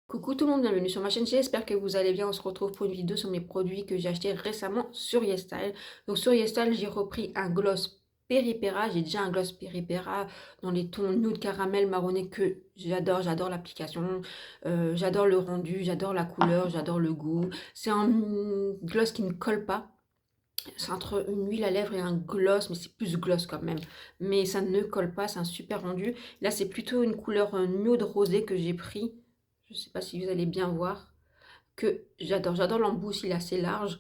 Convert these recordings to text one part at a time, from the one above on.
Coucou tout le monde, bienvenue sur ma chaîne, j'espère que vous allez bien. On se retrouve pour une vidéo sur mes produits que j'ai achetés récemment sur YesStyle. Donc sur YesStyle, j'ai repris un gloss Péripéra. J'ai déjà un gloss Péripéra dans les tons nude caramel marronné que j'adore. J'adore l'application, j'adore le rendu, j'adore la couleur, j'adore le goût. C'est un gloss qui ne colle pas. C'est entre une huile à lèvres et un gloss, mais c'est plus gloss quand même. Mais ça ne colle pas, c'est un super rendu. Là, c'est plutôt une couleur nude rosé que j'ai pris. Je ne sais pas si vous allez bien voir. Que j'adore. J'adore l'embout, il est assez large.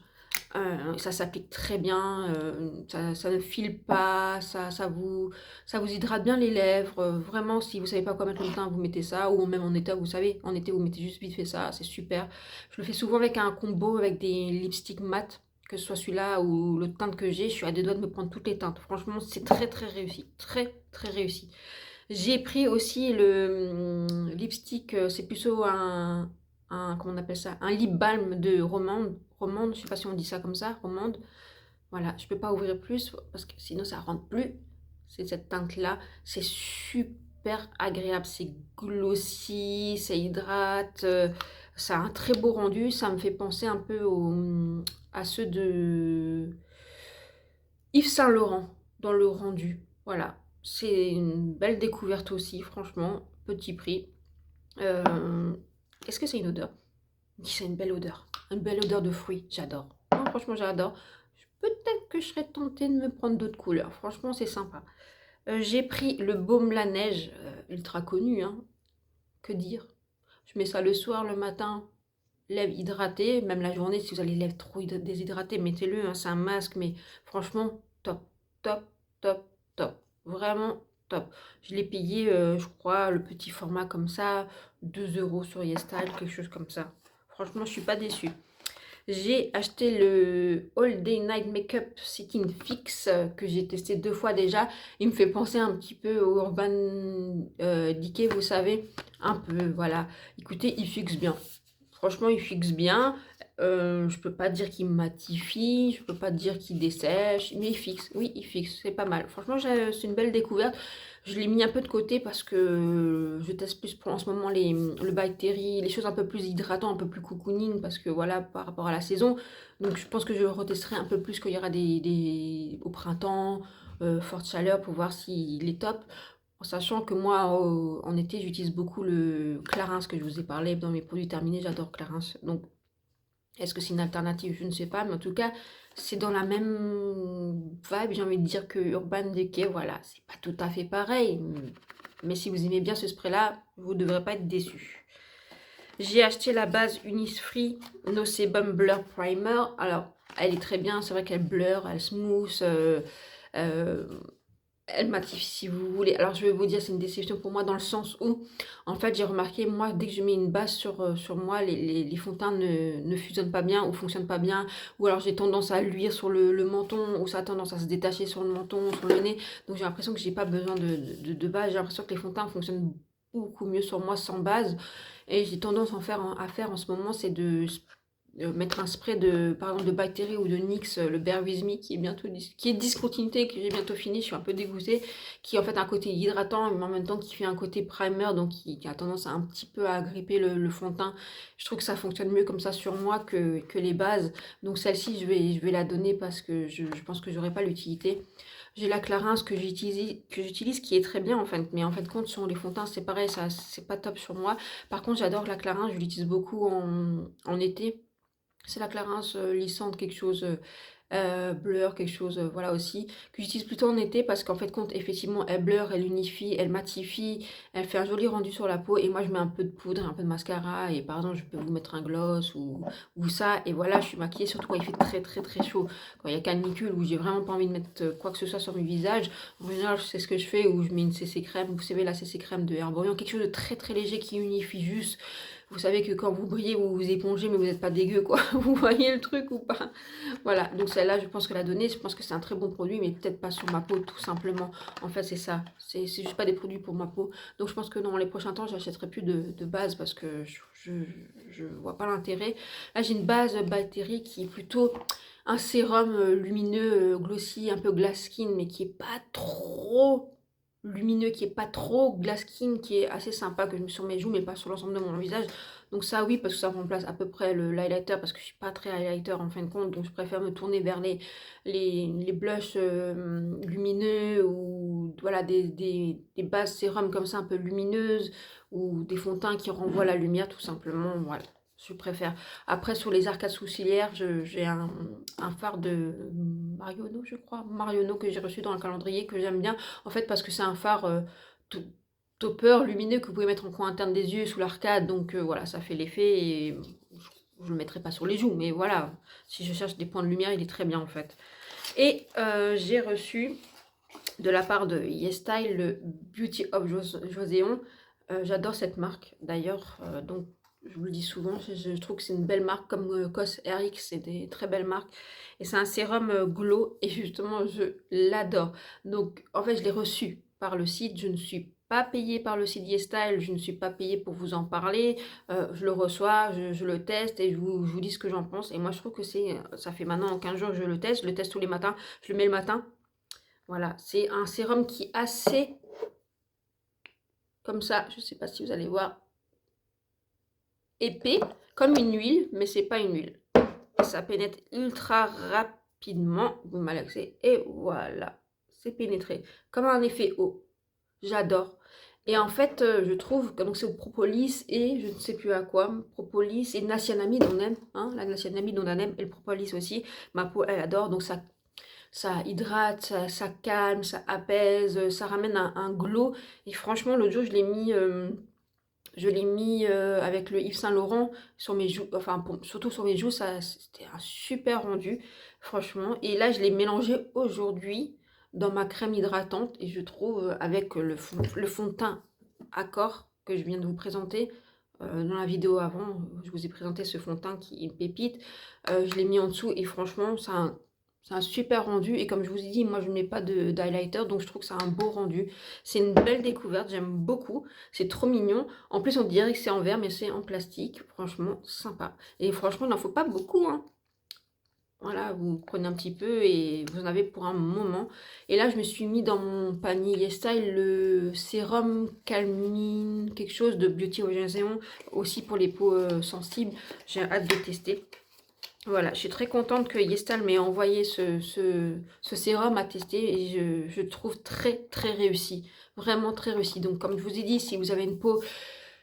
Ça s'applique très bien. Ça ne file pas. Ça vous hydrate bien les lèvres. Vraiment, si vous savez pas quoi mettre le teint, vous mettez ça. Ou même en été, vous savez, en été, vous mettez juste vite fait ça. C'est super. Je le fais souvent avec un combo avec des lipsticks mat. Que ce soit celui-là ou le teint que j'ai, je suis à deux doigts de me prendre toutes les teintes. Franchement, c'est très très réussi. Très très réussi. J'ai pris aussi le lipstick, c'est plutôt comment on appelle ça, un lip balm de Romande. Romande, je sais pas si on dit ça comme ça, Romande. Voilà, je peux pas ouvrir plus parce que sinon ça rentre plus. C'est cette teinte-là, c'est super agréable, c'est glossy, ça hydrate, ça a un très beau rendu. Ça me fait penser un peu à ceux de Yves Saint Laurent dans le rendu. Voilà, c'est une belle découverte aussi, franchement. Petit prix. Euh, Est-ce que c'est une odeur? Oui, c'est une belle odeur. Une belle odeur de fruits. J'adore. Non, franchement, j'adore. Peut-être que je serais tentée de me prendre d'autres couleurs. Franchement, c'est sympa. J'ai pris le baume la neige, ultra connu, hein. Que dire? Je mets ça le soir, le matin. Lèvres hydratées, même la journée, si vous avez les lèvres trop déshydratées, mettez-le, hein, c'est un masque, mais franchement, top, top, top, top, vraiment top. Je l'ai payé, je crois, le petit format comme ça, 2 € sur YesStyle, quelque chose comme ça. Franchement, je suis pas déçue. J'ai acheté le All Day Night Makeup Sitting Fix que j'ai testé 2 fois déjà. Il me fait penser un petit peu au Urban Decay, vous savez, un peu, voilà. Écoutez, il fixe bien. Franchement, il fixe bien. Je peux pas dire qu'il matifie, je peux pas dire qu'il dessèche, mais il fixe. Oui, il fixe, c'est pas mal. Franchement, c'est une belle découverte. Je l'ai mis un peu de côté parce que je teste plus pour en ce moment le By Terry, les choses un peu plus hydratantes, un peu plus cocooning, parce que voilà, par rapport à la saison. Donc je pense que je retesterai un peu plus quand il y aura au printemps, forte chaleur, pour voir s'il est top. En sachant que moi, en été, j'utilise beaucoup le Clarins que je vous ai parlé dans mes produits terminés. J'adore Clarins. Donc, est-ce que c'est une alternative? Je ne sais pas. Mais en tout cas, c'est dans la même vibe, j'ai envie de dire, que Urban Decay. Voilà, c'est pas tout à fait pareil. Mais si vous aimez bien ce spray-là, vous ne devrez pas être déçus. J'ai acheté la base Innisfree No Sebum Blur Primer. Alors, elle est très bien. C'est vrai qu'elle blur, elle smooth. Euh, Elle matifie si vous voulez. Alors je vais vous dire, c'est une déception pour moi dans le sens où, en fait, j'ai remarqué, moi, dès que je mets une base sur moi, les fonds de teint ne fusionnent pas bien ou fonctionnent pas bien. Ou alors j'ai tendance à luire sur le menton, ou ça a tendance à se détacher sur le menton, sur le nez. Donc j'ai l'impression que j'ai pas besoin de base. J'ai l'impression que les fonds de teint fonctionnent beaucoup mieux sur moi sans base. Et j'ai tendance à faire en ce moment, c'est de mettre un spray par exemple de bactéries ou de NYX, le Bear With Me, qui est discontinué, que j'ai bientôt fini, je suis un peu dégoûtée, qui est en fait un côté hydratant, mais en même temps qui fait un côté primer, donc qui a tendance à un petit peu à agripper le fond de teint. Je trouve que ça fonctionne mieux comme ça sur moi que les bases. Donc celle-ci, je vais la donner parce que je pense que j'aurai pas l'utilité. J'ai la Clarins que j'utilise qui est très bien en fait, mais en fait compte sur les fonds de teint c'est pareil, ça c'est pas top sur moi. Par contre j'adore la Clarins, je l'utilise beaucoup en été. C'est la Clarins lissante, quelque chose blur, quelque chose, voilà aussi, que j'utilise plutôt en été parce qu'en fait, compte, effectivement, elle blur, elle unifie, elle matifie, elle fait un joli rendu sur la peau. Et moi, je mets un peu de poudre, un peu de mascara et par exemple, je peux vous mettre un gloss ou ça. Et voilà, je suis maquillée, surtout quand il fait très très très chaud. Quand il y a canicule où j'ai vraiment pas envie de mettre quoi que ce soit sur mon visage. En général, c'est ce que je fais où je mets une CC crème, vous savez, la CC crème de Herborian, quelque chose de très très léger qui unifie juste. Vous savez que quand vous brillez, vous vous épongez, mais vous n'êtes pas dégueu, quoi. Vous voyez le truc ou pas? Voilà, donc celle-là, je pense que la donner, je pense que c'est un très bon produit, mais peut-être pas sur ma peau, tout simplement. En fait, c'est ça. C'est juste pas des produits pour ma peau. Donc, je pense que dans les prochains temps, j'achèterai plus de base parce que je vois pas l'intérêt. Là, j'ai une base bactérie qui est plutôt un sérum lumineux, glossy, un peu glass skin, mais qui est pas trop lumineux, qui est pas trop glass skin, qui est assez sympa, que je mets sur mes joues, mais pas sur l'ensemble de mon visage. Donc ça, oui, parce que ça remplace à peu près l'highlighter, parce que je suis pas très highlighter en fin de compte, donc je préfère me tourner vers les blushs lumineux, ou voilà, des bases sérum comme ça, un peu lumineuses, ou des fonds de teint qui renvoient la lumière, tout simplement, voilà. Je préfère. Après, sur les arcades sourcilières, j'ai un fard de Marionneau, je crois. Marionneau que j'ai reçu dans le calendrier, que j'aime bien. En fait, parce que c'est un fard topper lumineux que vous pouvez mettre en coin interne des yeux, sous l'arcade. Donc voilà, ça fait l'effet. Et je ne le mettrai pas sur les joues. Mais voilà, si je cherche des points de lumière, il est très bien en fait. Et j'ai reçu de la part de YesStyle le Beauty of Joséon. J'adore cette marque d'ailleurs. Donc je vous le dis souvent, je trouve que c'est une belle marque, comme Cos RX, c'est des très belles marques. Et c'est un sérum glow, et justement, je l'adore. Donc, en fait, je l'ai reçu par le site, je ne suis pas payée par le site YesStyle, je ne suis pas payée pour vous en parler. Je le reçois, je le teste, et je vous dis ce que j'en pense. Et moi, je trouve que ça fait maintenant 15 jours que je le teste tous les matins, je le mets le matin. Voilà, c'est un sérum qui est assez, comme ça, je ne sais pas si vous allez voir, épais, comme une huile, mais c'est pas une huile. Ça pénètre ultra rapidement, vous malaxez, et voilà, c'est pénétré, comme un effet eau. J'adore. Et en fait, je trouve que c'est au propolis et je ne sais plus à quoi, propolis et niacinamide, on aime, hein, la niacinamide on en aime, et le propolis aussi. Ma peau, elle adore, donc ça hydrate, ça calme, ça apaise, ça ramène un glow. Et franchement, l'autre jour, je l'ai mis avec le Yves Saint Laurent sur mes joues, enfin surtout sur mes joues, c'était un super rendu, franchement. Et là, je l'ai mélangé aujourd'hui dans ma crème hydratante, et je trouve avec le fond de teint Accor que je viens de vous présenter dans la vidéo avant, je vous ai présenté ce fond de teint qui est une pépite. Je l'ai mis en dessous, et franchement, c'est un super rendu. Et comme je vous ai dit, moi je ne mets pas d'highlighter, donc je trouve que c'est un beau rendu. C'est une belle découverte, j'aime beaucoup. C'est trop mignon. En plus, on dirait que c'est en verre, mais c'est en plastique. Franchement, sympa. Et franchement, il n'en faut pas beaucoup, hein. Voilà, vous prenez un petit peu et vous en avez pour un moment. Et là, je me suis mis dans mon panier YesStyle le sérum Calmine, quelque chose de Beauty Ocean, aussi pour les peaux sensibles. J'ai hâte de tester. Voilà, je suis très contente que YesStyle m'ait envoyé ce sérum à tester, et je trouve très très réussi. Vraiment très réussi. Donc comme je vous ai dit, si vous avez une peau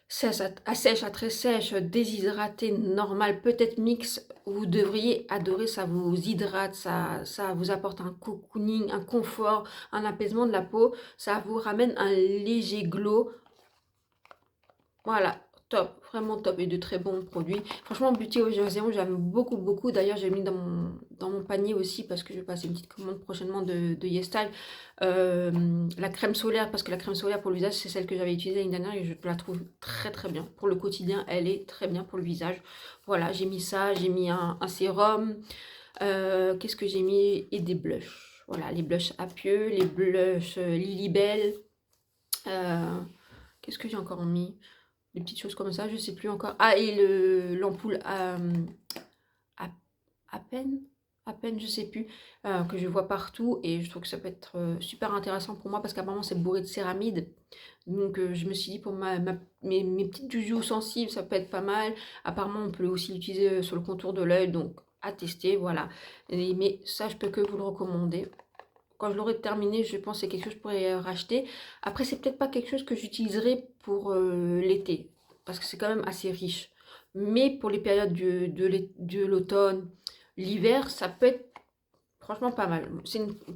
sèche à très sèche, déshydratée, normale, peut-être mix, vous devriez adorer. Ça vous hydrate, ça vous apporte un cocooning, un confort, un apaisement de la peau. Ça vous ramène un léger glow. Voilà, top, vraiment top, et de très bons produits. Franchement, Beauty Ocean, j'aime beaucoup, beaucoup. D'ailleurs, j'ai mis dans mon panier aussi, parce que je vais passer une petite commande prochainement de YesStyle. La crème solaire, parce que la crème solaire pour le visage, c'est celle que j'avais utilisée l'année dernière, et je la trouve très très bien. Pour le quotidien, elle est très bien pour le visage. Voilà, j'ai mis ça, j'ai mis un sérum. Qu'est-ce que j'ai mis? Et des blushs. Voilà, les blushs Apieux, les blushs Lilibelle. Qu'est-ce que j'ai encore mis? Des petites choses comme ça, je sais plus encore. Ah, et l'ampoule à peine, je sais plus, que je vois partout, et je trouve que ça peut être super intéressant pour moi, parce qu'apparemment c'est bourré de céramide. Donc je me suis dit, pour mes petites joues sensibles, ça peut être pas mal. Apparemment on peut aussi l'utiliser sur le contour de l'œil, donc à tester, voilà. Mais ça, je peux que vous le recommander. Quand je l'aurai terminé, je pense que c'est quelque chose que je pourrais racheter. Après, c'est peut-être pas quelque chose que j'utiliserai pour l'été, parce que c'est quand même assez riche. Mais pour les périodes de l'automne, l'hiver, ça peut être franchement pas mal.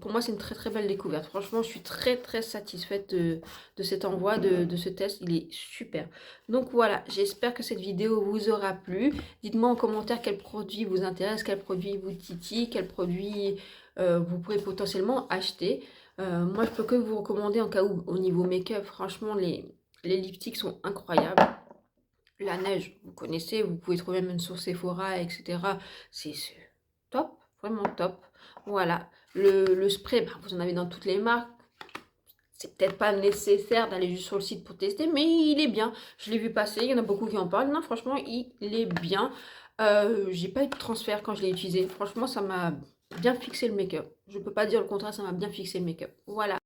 Pour moi, c'est une très très belle découverte. Franchement, je suis très très satisfaite de cet envoi, de ce test. Il est super. Donc voilà, j'espère que cette vidéo vous aura plu. Dites-moi en commentaire quel produit vous intéresse, quel produit vous titille, quel produit vous pourrez potentiellement acheter. Moi, je peux que vous recommander, en cas où, au niveau make-up, franchement, les lipsticks sont incroyables. La neige, vous connaissez, vous pouvez trouver même sur Sephora, etc. C'est top, vraiment top. Voilà. Le spray, bah, vous en avez dans toutes les marques. C'est peut-être pas nécessaire d'aller juste sur le site pour tester, mais il est bien. Je l'ai vu passer, il y en a beaucoup qui en parlent. Non, franchement, il est bien. J'ai pas eu de transfert quand je l'ai utilisé. Franchement, ça m'a bien fixé le make-up. Je peux pas dire le contraire, ça m'a bien fixé le make-up. Voilà.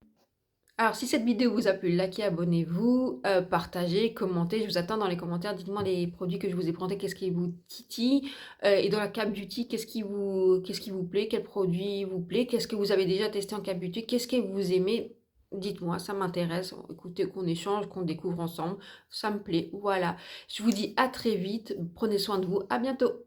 Alors, si cette vidéo vous a plu, likez, abonnez-vous, partagez, commentez. Je vous attends dans les commentaires. Dites-moi les produits que je vous ai présentés, qu'est-ce qui vous titille. Et dans la Cap Beauty, qu'est-ce qui vous plaît, quel produit vous plaît, qu'est-ce que vous avez déjà testé en Cap Beauty, qu'est-ce que vous aimez. Dites-moi, ça m'intéresse. Écoutez, qu'on échange, qu'on découvre ensemble. Ça me plaît. Voilà. Je vous dis à très vite. Prenez soin de vous. À bientôt.